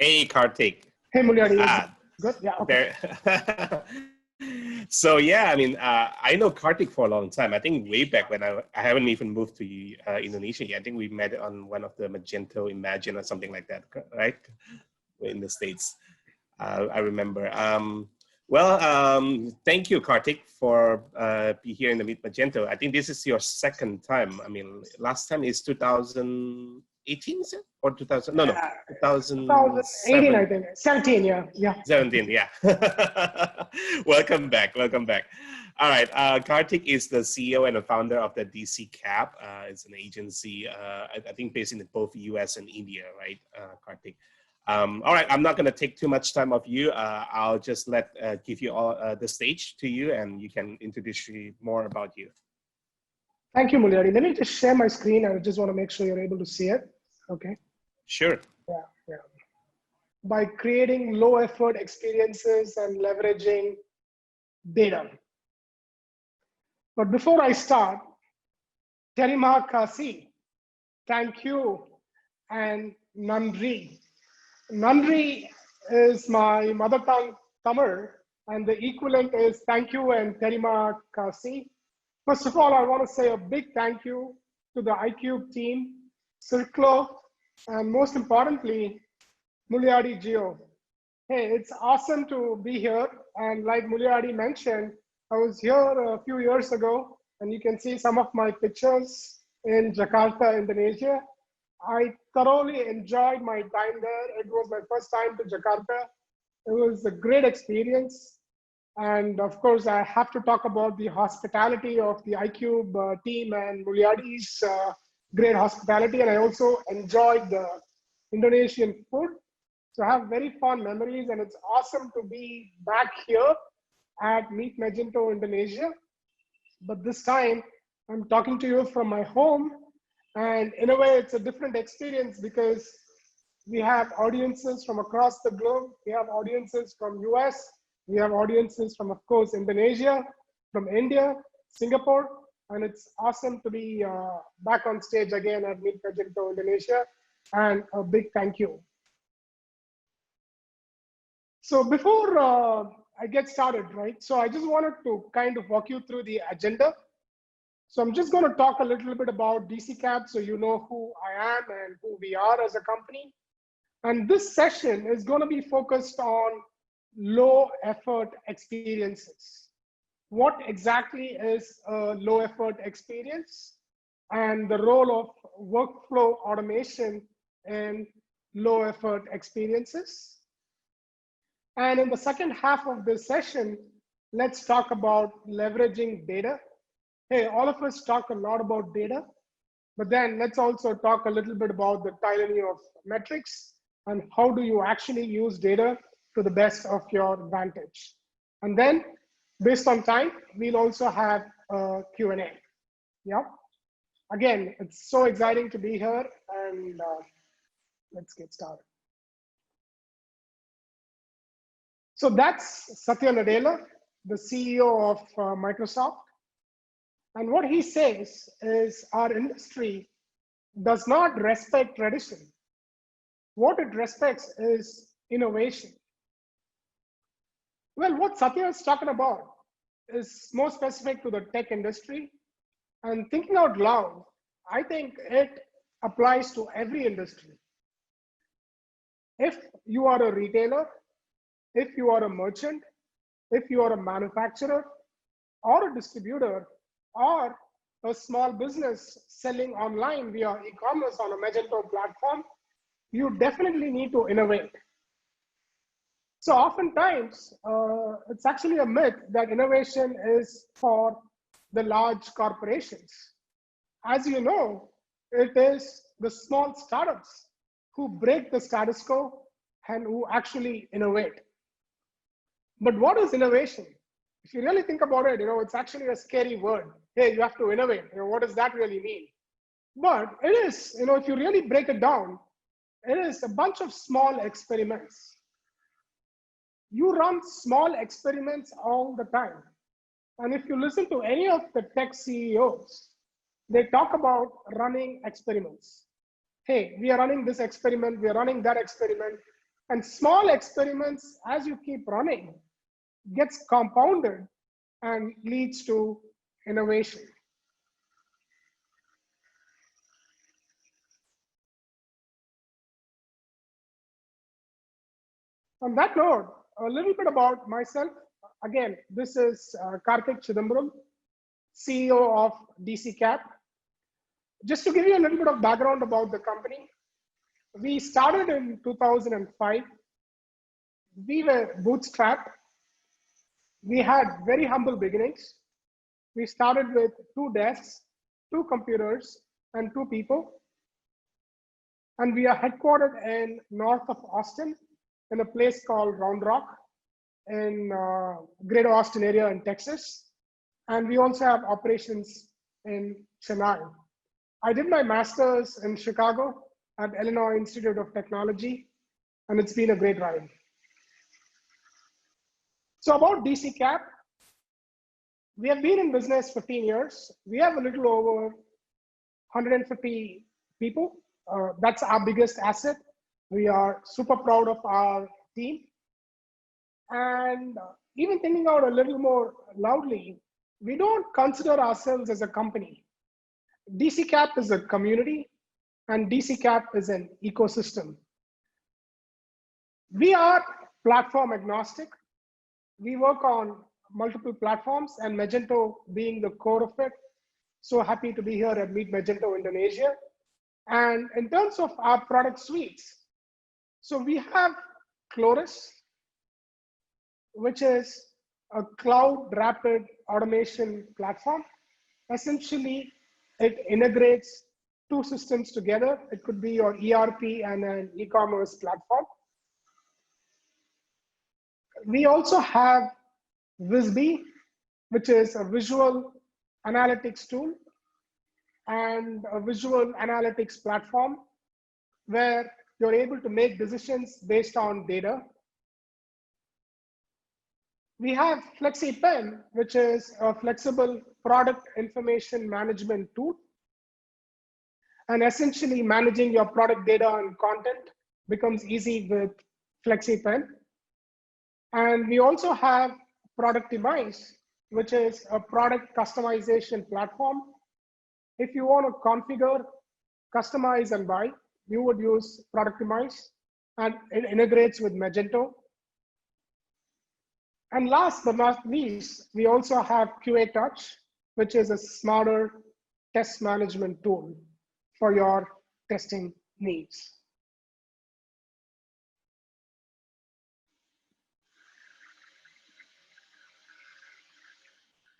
Hey, Karthik. Hey, Mulyadi. Good? Yeah, okay. So yeah, I mean, I know Karthik for a long time. I think way back when I haven't even moved to Indonesia yet. I think we met on one of the Magento Imagine or something like that, right? In the States, I remember. Thank you, Karthik, for be here in the Meet Magento. I think this is your second time. I mean, last time is 2018, is it? Or 2000? No, no, 2018, I think. 17, yeah. 17, yeah. Welcome back. Welcome back. All right. Karthik is the CEO and the founder of the DCKAP. It's an agency, I think, based in both US and India, right, Karthik? All right. I'm not going to take too much time of you. I'll just give you all the stage to you, and you can introduce more about you. Thank you, Mulyadi. Let me just share my screen. I just want to make sure you're able to see it. Okay. Sure. Yeah. By creating low effort experiences and leveraging data. But before I start, TERIMA KASIH, thank you, and Nandri. Nandri is my mother tongue Tamil, and the equivalent is thank you and TERIMA KASIH. First of all, I want to say a big thank you to the iCube team, Circlo, and most importantly, Mulyadi Gio. Hey, it's awesome to be here. And like Mulyadi mentioned, I was here a few years ago, and you can see some of my pictures in Jakarta, Indonesia. I thoroughly enjoyed my time there. It was my first time to Jakarta. It was a great experience. And of course, I have to talk about the hospitality of the iCube team and Mulyadi's great hospitality. And I also enjoyed the Indonesian food. So I have very fond memories, and it's awesome to be back here at Meet Magento Indonesia. But this time, I'm talking to you from my home. And in a way, it's a different experience because we have audiences from across the globe. We have audiences from US. We have audiences from, of course, Indonesia, from India, Singapore. And it's awesome to be back on stage again at Meet Magento Indonesia. And a big thank you. So before I get started, right? So I just wanted to kind of walk you through the agenda. So I'm just going to talk a little bit about DCKAP so you know who I am and who we are as a company. And this session is going to be focused on low effort experiences. What exactly is a low effort experience and the role of workflow automation in low effort experiences. And in the second half of this session, let's talk about leveraging data. Hey, all of us talk a lot about data, but then let's also talk a little bit about the tyranny of metrics and how do you actually use data to the best of your advantage. And then based on time, we'll also have a Q&A. Yeah. Again, it's so exciting to be here, and let's get started. So that's Satya Nadella, the CEO of Microsoft. And what he says is our industry does not respect tradition. What it respects is innovation. Well, what Satya is talking about is more specific to the tech industry. And thinking out loud, I think it applies to every industry. If you are a retailer, if you are a merchant, if you are a manufacturer or a distributor, or a small business selling online via e-commerce on a Magento platform, you definitely need to innovate. So oftentimes, it's actually a myth that innovation is for the large corporations. As you know, it is the small startups who break the status quo and who actually innovate. But what is innovation? If you really think about it, it's actually a scary word. Hey, you have to innovate. What does that really mean? But it is, if you really break it down, it is a bunch of small experiments. You run small experiments all the time. And if you listen to any of the tech CEOs, they talk about running experiments. Hey, we are running this experiment, we are running that experiment. And small experiments, as you keep running, gets compounded and leads to innovation. On that note, a little bit about myself. Again, this is Karthik Chidambaram, CEO of DCKAP. Just to give you a little bit of background about the company, we started in 2005. We were bootstrapped. We had very humble beginnings. We started with 2 desks, 2 computers, and 2 people. And we are headquartered in north of Austin in a place called Round Rock in Greater Austin area in Texas. And we also have operations in Chennai. I did my master's in Chicago at Illinois Institute of Technology, and it's been a great ride. So about DCKAP, we have been in business 15 years. We have a little over 150 people. That's our biggest asset. We are super proud of our team. And even thinking out a little more loudly, we don't consider ourselves as a company. DCKAP is a community, and DCKAP is an ecosystem. We are platform agnostic. We work on multiple platforms, and Magento being the core of it. So happy to be here at Meet Magento Indonesia. And in terms of our product suites, so we have Cloras, which is a cloud rapid automation platform. Essentially, it integrates 2 systems together. It could be your ERP and an e-commerce platform. We also have Visby, which is a visual analytics tool and a visual analytics platform where you're able to make decisions based on data. We have FlexiPen, which is a flexible product information management tool. And essentially managing your product data and content becomes easy with FlexiPen. And we also have Productimize, which is a product customization platform. If you want to configure, customize, and buy, you would use Productimize, and it integrates with Magento. And last but not least, we also have QA Touch, which is a smarter test management tool for your testing needs.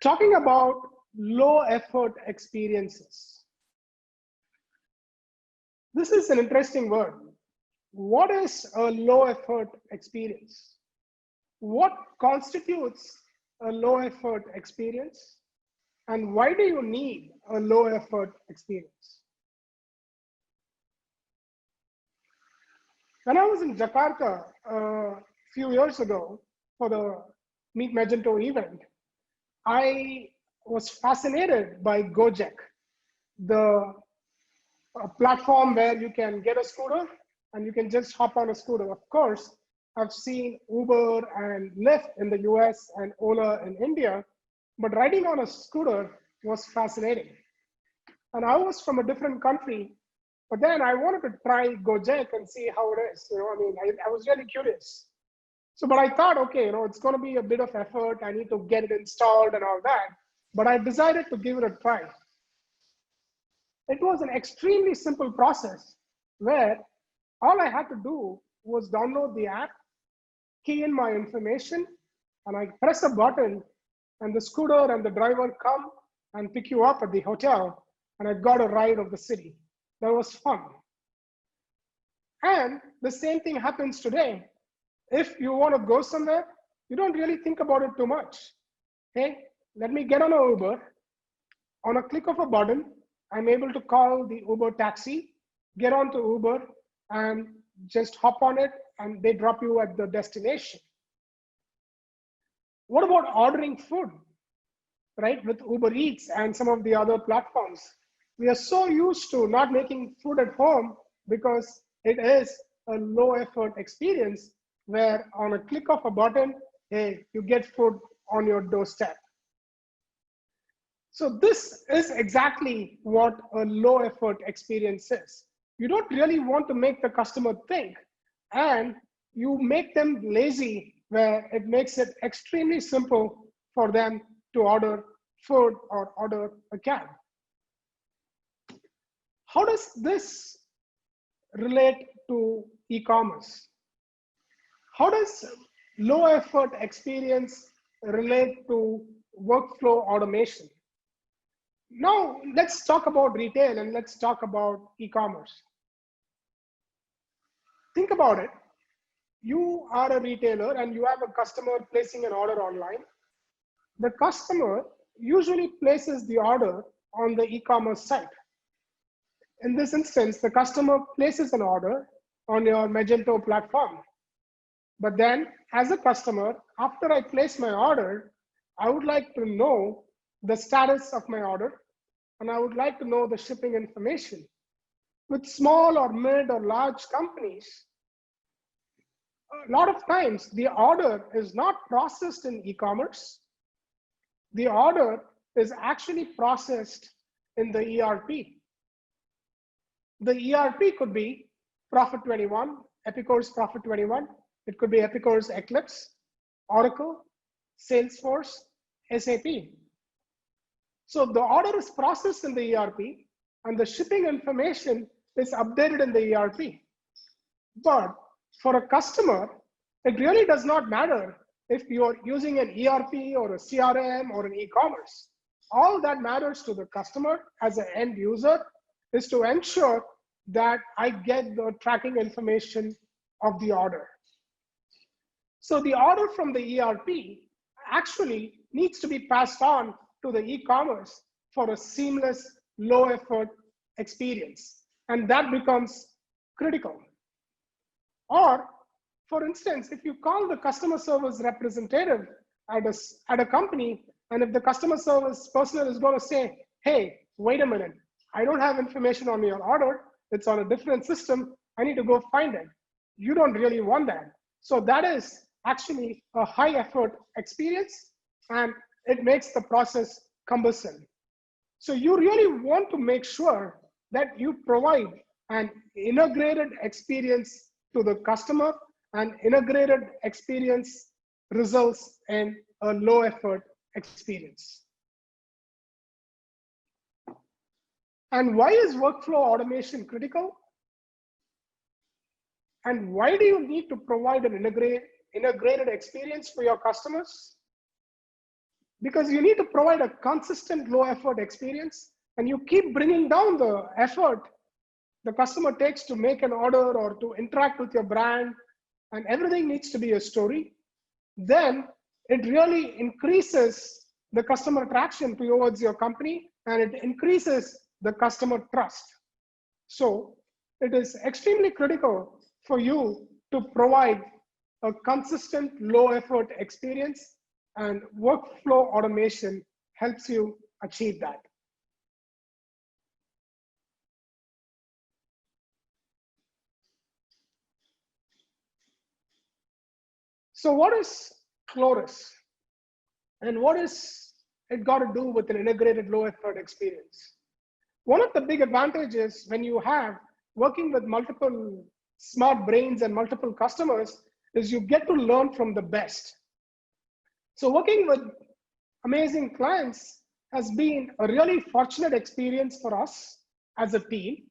Talking about low effort experiences. This is an interesting word. What is a low effort experience? What constitutes a low effort experience? And why do you need a low effort experience? When I was in Jakarta a few years ago for the Meet Magento event, I was fascinated by Gojek, the platform where you can get a scooter and you can just hop on a scooter. Of course, I've seen Uber and Lyft in the US and Ola in India, but riding on a scooter was fascinating. And I was from a different country, but then I wanted to try Gojek and see how it is. I was really curious. So, but I thought, okay, it's going to be a bit of effort. I need to get it installed and all that. But I decided to give it a try. It was an extremely simple process where all I had to do was download the app, key in my information, and I press a button, and the scooter and the driver come and pick you up at the hotel, and I got a ride of the city. That was fun. And the same thing happens today. If you want to go somewhere, you don't really think about it too much. Hey, let me get on an Uber. On a click of a button, I'm able to call the Uber taxi, get onto Uber, and just hop on it, and they drop you at the destination. What about ordering food, right? With Uber Eats and some of the other platforms. We are so used to not making food at home because it is a low effort experience where on a click of a button, hey, you get food on your doorstep. So this is exactly what a low effort experience is. You don't really want to make the customer think, and you make them lazy where it makes it extremely simple for them to order food or order a cab. How does this relate to e-commerce? How does low effort experience relate to workflow automation? Now let's talk about retail and let's talk about e-commerce. Think about it. You are a retailer and you have a customer placing an order online. The customer usually places the order on the e-commerce site. In this instance, the customer places an order on your Magento platform. But then as a customer, after I place my order, I would like to know the status of my order, and I would like to know the shipping information. With small or mid or large companies, a lot of times the order is not processed in e-commerce. The order is actually processed in the ERP. The ERP could be Profit 21, Epicore's Profit 21. It could be Epicore's Eclipse, Oracle, Salesforce, SAP. So the order is processed in the ERP and the shipping information is updated in the ERP. But for a customer, it really does not matter if you're using an ERP or a CRM or an e-commerce. All that matters to the customer as an end user is to ensure that I get the tracking information of the order. So the order from the ERP actually needs to be passed on to the e-commerce for a seamless, low effort experience. And that becomes critical. Or, for instance, if you call the customer service representative at a company, and if the customer service personnel is going to say, hey, wait a minute, I don't have information on your order, it's on a different system, I need to go find it. You don't really want that. So that is actually a high effort experience, and it makes the process cumbersome. So you really want to make sure that you provide an integrated experience to the customer, and integrated experience results in a low effort experience. And why is workflow automation critical? And why do you need to provide an integrated experience for your customers? Because you need to provide a consistent low effort experience, and you keep bringing down the effort the customer takes to make an order or to interact with your brand, and everything needs to be a story, then it really increases the customer attraction towards your company, and it increases the customer trust. So it is extremely critical for you to provide a consistent low effort experience, and workflow automation helps you achieve that. So what is Cloras? And what is it got to do with an integrated low effort experience? One of the big advantages when you have working with multiple smart brains and multiple customers is you get to learn from the best. So working with amazing clients has been a really fortunate experience for us as a team.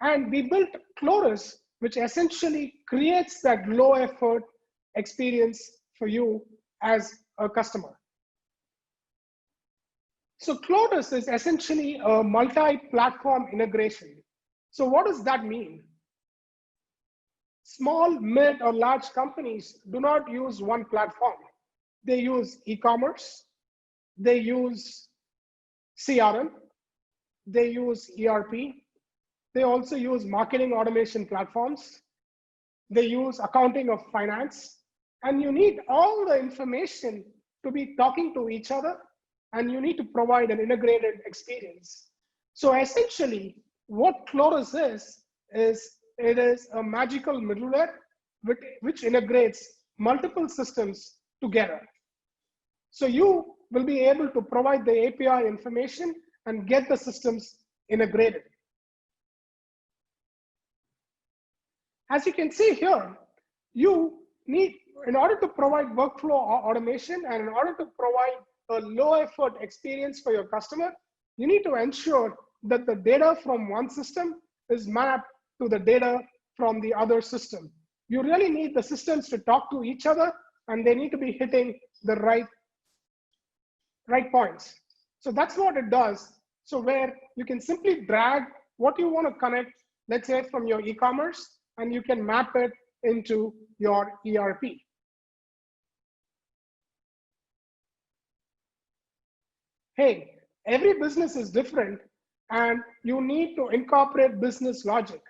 And we built Cloras, which essentially creates that low effort experience for you as a customer. So Cloras is essentially a multi-platform integration. So what does that mean? Small, mid, or large companies do not use one platform. They use e-commerce, they use CRM, they use ERP, they also use marketing automation platforms, they use accounting of finance, and you need all the information to be talking to each other, and you need to provide an integrated experience. So essentially, what Cloras is it is a magical middleware which integrates multiple systems together. So you will be able to provide the API information and get the systems integrated. As you can see here, you need, in order to provide workflow automation and in order to provide a low effort experience for your customer, you need to ensure that the data from one system is mapped to the data from the other system. You really need the systems to talk to each other, and they need to be hitting the right points. So that's what it does. So where you can simply drag what you want to connect, let's say from your eCommerce, and you can map it into your ERP. Hey, every business is different, and you need to incorporate business logic.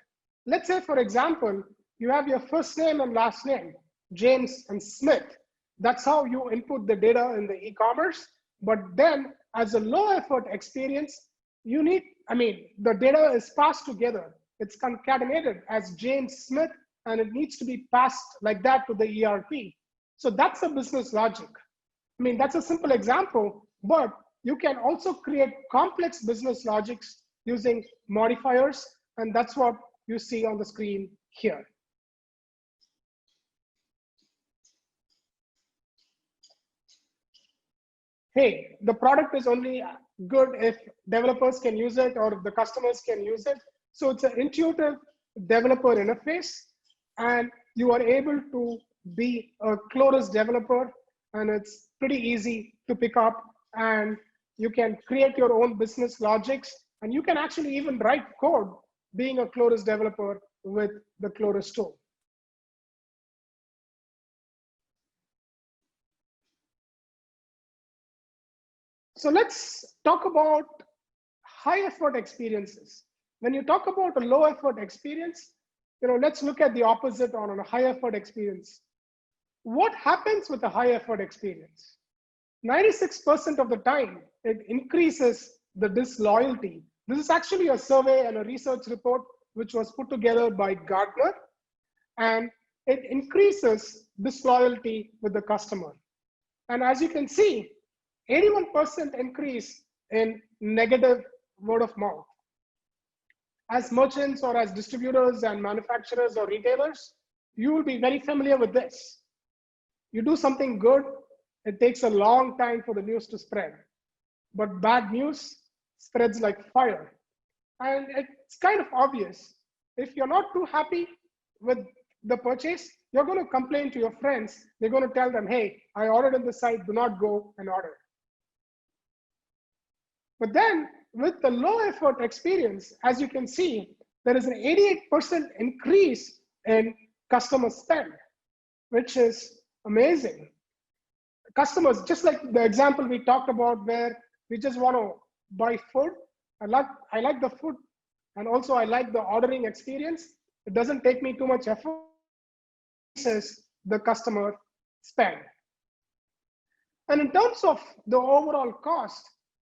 Let's say, for example, you have your first name and last name, James and Smith. That's how you input the data in the eCommerce. But then as a low effort experience, you need, the data is passed together. It's concatenated as James Smith, and it needs to be passed like that to the ERP. So that's a business logic. That's a simple example, but you can also create complex business logics using modifiers, and that's what you see on the screen here. Hey, the product is only good if developers can use it or the customers can use it. So it's an intuitive developer interface, and you are able to be a Cloras developer, and it's pretty easy to pick up, and you can create your own business logics, and you can actually even write code being a Cloras developer with the Cloras tool. So let's talk about high effort experiences. When you talk about a low effort experience, let's look at the opposite on a high effort experience. What happens with a high effort experience? 96% of the time, it increases the disloyalty. This is actually a survey and a research report which was put together by Gartner, and it increases disloyalty with the customer. And as you can see, 81% increase in negative word of mouth. As merchants or as distributors and manufacturers or retailers, you will be very familiar with this. You do something good, it takes a long time for the news to spread. But bad news spreads like fire. And it's kind of obvious. If you're not too happy with the purchase, you're going to complain to your friends. They're going to tell them, hey, I ordered on the site, do not go and order. But then with the low effort experience, as you can see, there is an 88% increase in customer spend, which is amazing. Customers, just like the example we talked about where we just want to buy food. I like the food, and also I like the ordering experience. It doesn't take me too much effort. Increases the customer spend. And in terms of the overall cost,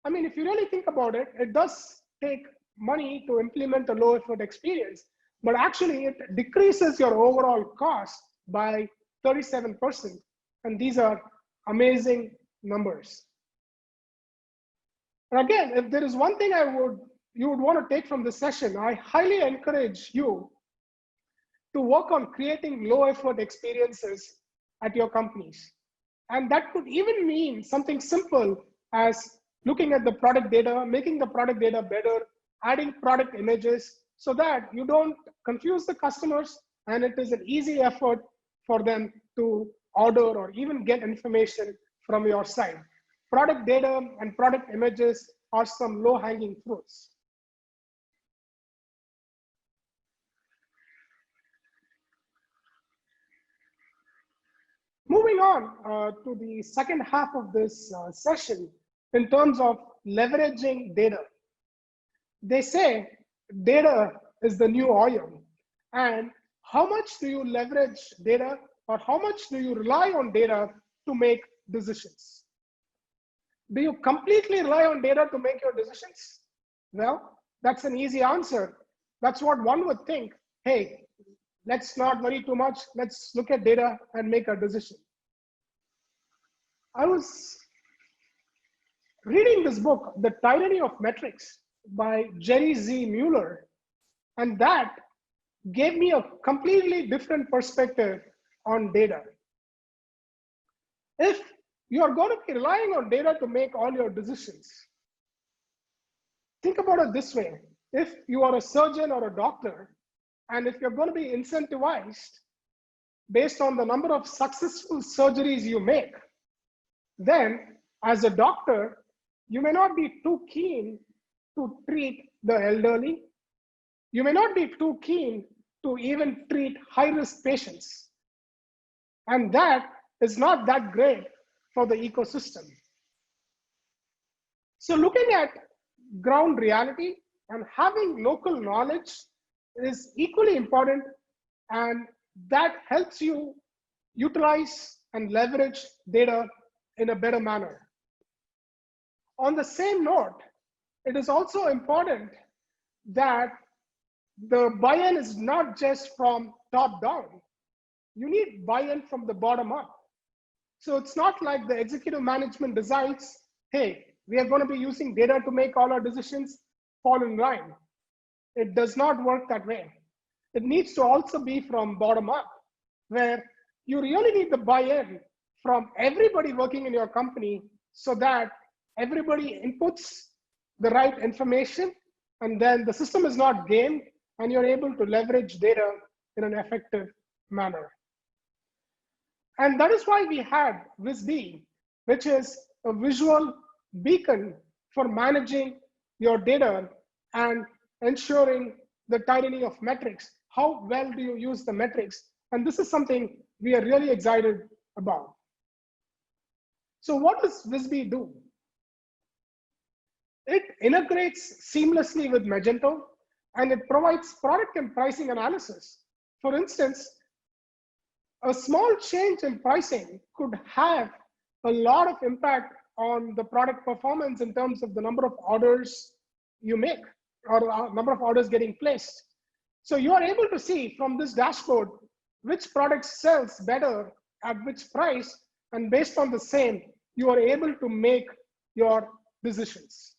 if you really think about it, it does take money to implement a low effort experience, but actually it decreases your overall cost by 37%. And these are amazing numbers. And again, if there is one thing you would want to take from this session, I highly encourage you to work on creating low effort experiences at your companies. And that could even mean something simple as looking at the product data, making the product data better, adding product images so that you don't confuse the customers and it is an easy effort for them to order or even get information from your site. Product data and product images are some low-hanging fruits. Moving on to the second half of this session, in terms of leveraging data. They say data is the new oil. And how much do you leverage data, or how much do you rely on data to make decisions? Do you completely rely on data to make your decisions? Well, that's an easy answer. That's what one would think. Hey, let's not worry too much. Let's look at data and make a decision. I was reading this book, The Tyranny of Metrics by Jerry Z. Mueller, and that gave me a completely different perspective on data. If you are going to be relying on data to make all your decisions, think about it this way. If you are a surgeon or a doctor, and if you're going to be incentivized based on the number of successful surgeries you make, then as a doctor, you may not be too keen to treat the elderly. You may not be too keen to even treat high-risk patients. And that is not that great for the ecosystem. So looking at ground reality and having local knowledge is equally important, and that helps you utilize and leverage data in a better manner. On the same note, it is also important that the buy-in is not just from top down. You need buy-in from the bottom up. So it's not like the executive management decides, hey, we are going to be using data to make all our decisions, fall in line. It does not work that way. It needs to also be from bottom up, where you really need the buy-in from everybody working in your company so that everybody inputs the right information, and then the system is not gamed and you're able to leverage data in an effective manner. And that is why we had VisB, which is a visual beacon for managing your data and ensuring the tyranny of metrics. How well do you use the metrics? And this is something we are really excited about. So what does VisB do? It integrates seamlessly with Magento, and it provides product and pricing analysis. For instance, a small change in pricing could have a lot of impact on the product performance in terms of the number of orders you make or the number of orders getting placed. So you are able to see from this dashboard which product sells better at which price, and based on the same, you are able to make your decisions.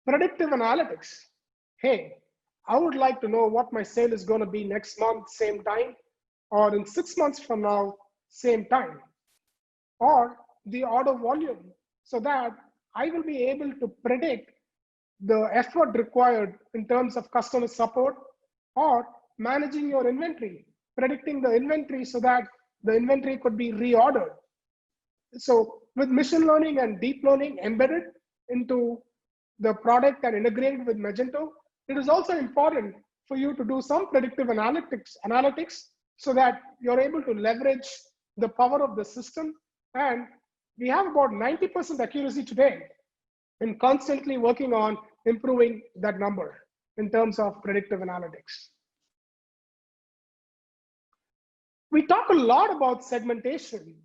Predictive analytics. Hey, I would like to know what my sale is going to be next month, same time, or in 6 months from now, same time, or the order volume, so that I will be able to predict the effort required in terms of customer support, or managing your inventory, predicting the inventory so that the inventory could be reordered. So with machine learning and deep learning embedded into the product and integrated with Magento, it is also important for you to do some predictive analytics so that you're able to leverage the power of the system. And we have about 90% accuracy today, and constantly working on improving that number in terms of predictive analytics. We talk a lot about segmentation,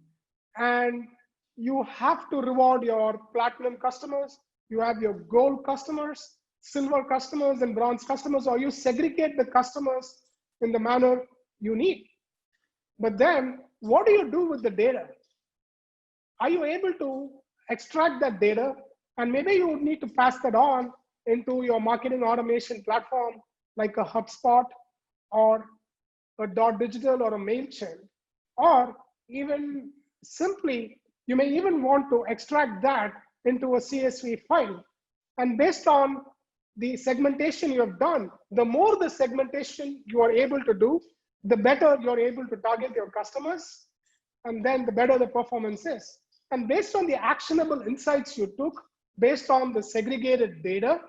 and you have to reward your platinum customers. You have your gold customers, silver customers, and bronze customers, or you segregate the customers in the manner you need. But then what do you do with the data? Are you able to extract that data? And maybe you would need to pass that on into your marketing automation platform, like a HubSpot or a .digital or a MailChimp, or even simply, you may even want to extract that into a CSV file. And based on the segmentation you have done, the more the segmentation you are able to do, the better you're able to target your customers, and then the better the performance is. And based on the actionable insights you took, based on the segregated data,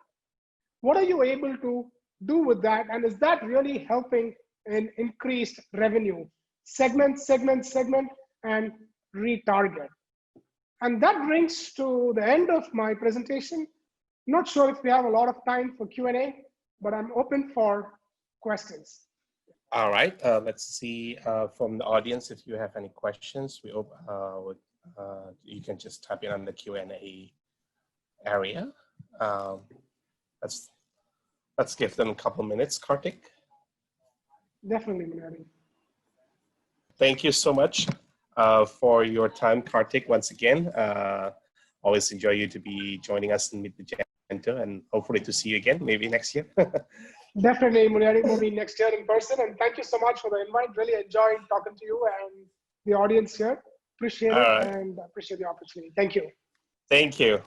what are you able to do with that? And is that really helping in increased revenue? Segment, segment, segment, and retarget. And that brings to the end of my presentation. Not sure if we have a lot of time for Q&A, but I'm open for questions. All right, let's see from the audience if you have any questions. You can just type in on the Q&A area. Let's give them a couple minutes, Karthik. Definitely, Mulyadi. Thank you so much for your time, Karthik, once again. Always enjoy you to be joining us in Meet Magento, and hopefully to see you again, maybe next year. Definitely, Mulyadi, maybe next year in person. And thank you so much for the invite. Really enjoyed talking to you and the audience here. Appreciate it and appreciate the opportunity. Thank you. Thank you.